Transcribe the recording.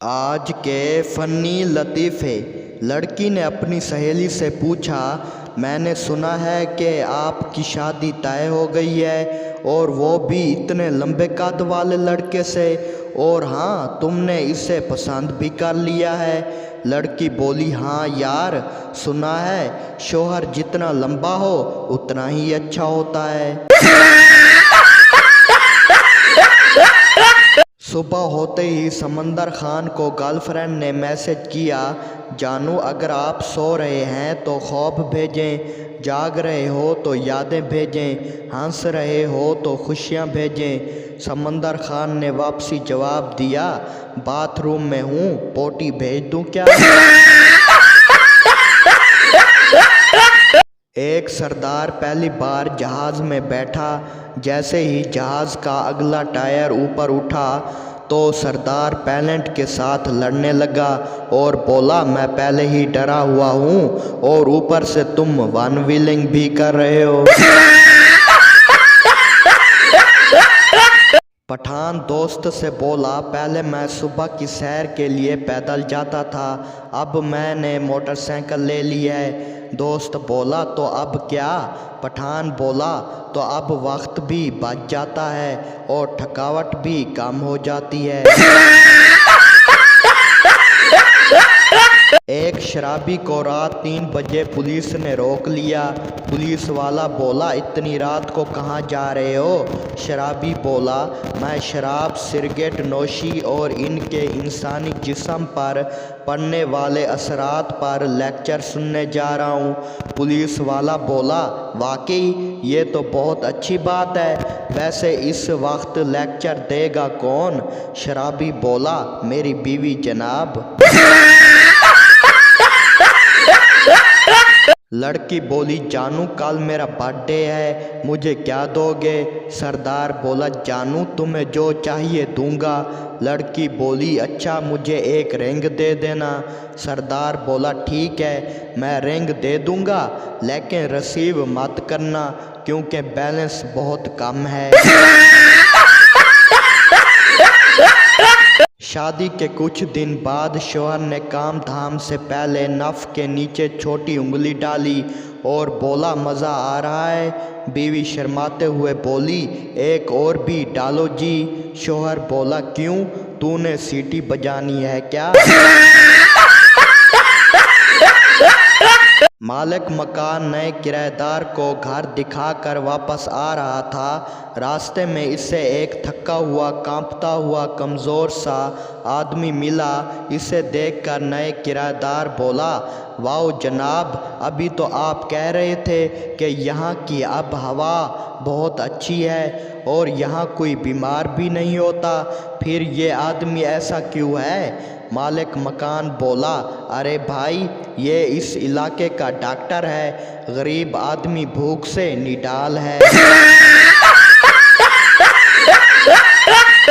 आज के फनी लतीफ़े। लड़की ने अपनी सहेली से पूछा, मैंने सुना है कि आपकी शादी तय हो गई है और वो भी इतने लंबे कद वाले लड़के से, और हाँ तुमने इसे पसंद भी कर लिया है। लड़की बोली, हाँ यार, सुना है शौहर जितना लंबा हो उतना ही अच्छा होता है। सुबह होते ही समंदर खान को गर्लफ्रेंड ने मैसेज किया, जानू अगर आप सो रहे हैं तो ख्वाब भेजें, जाग रहे हो तो यादें भेजें, हंस रहे हो तो खुशियाँ भेजें। समंदर खान ने वापसी जवाब दिया, बाथरूम में हूँ, पोटी भेज दूँ क्या? एक सरदार पहली बार जहाज़ में बैठा। जैसे ही जहाज़ का अगला टायर ऊपर उठा तो सरदार पायलट के साथ लड़ने लगा और बोला, मैं पहले ही डरा हुआ हूँ और ऊपर से तुम वन व्हीलिंग भी कर रहे हो। पठान दोस्त से बोला, पहले मैं सुबह की सैर के लिए पैदल जाता था, अब मैंने मोटरसाइकिल ले ली है। दोस्त बोला, तो अब क्या? पठान बोला, तो अब वक्त भी बच जाता है और थकावट भी कम हो जाती है। एक शराबी को रात 3 बजे पुलिस ने रोक लिया। पुलिस वाला बोला, इतनी रात को कहाँ जा रहे हो? शराबी बोला, मैं शराब, सिगरेट नोशी और इनके इंसानी जिस्म पर पड़ने वाले असरात पर लेक्चर सुनने जा रहा हूँ। पुलिस वाला बोला, वाकई ये तो बहुत अच्छी बात है, वैसे इस वक्त लेक्चर देगा कौन? शराबी बोला, मेरी बीवी जनाब। लड़की बोली, जानू कल मेरा बर्थडे है, मुझे क्या दोगे? सरदार बोला, जानू तुम्हें जो चाहिए दूंगा। लड़की बोली, अच्छा मुझे एक रिंग दे देना। सरदार बोला, ठीक है मैं रिंग दे दूंगा, लेकिन रिसीव मत करना क्योंकि बैलेंस बहुत कम है। शादी के कुछ दिन बाद शौहर ने काम धाम से पहले नफ के नीचे छोटी उंगली डाली और बोला, मज़ा आ रहा है? बीवी शर्माते हुए बोली, एक और भी डालो जी। शौहर बोला, क्यों, तूने सीटी बजानी है क्या? मालिक मकान नए किराएदार को घर दिखाकर वापस आ रहा था। रास्ते में इसे एक थका हुआ, कांपता हुआ, कमज़ोर सा आदमी मिला। इसे देखकर नए किराएदार बोला, वाह जनाब, अभी तो आप कह रहे थे कि यहाँ की अब हवा बहुत अच्छी है और यहाँ कोई बीमार भी नहीं होता, फिर ये आदमी ऐसा क्यों है? मालिक मकान बोला, अरे भाई, ये इस इलाके का डॉक्टर है, गरीब आदमी भूख से निडाल है।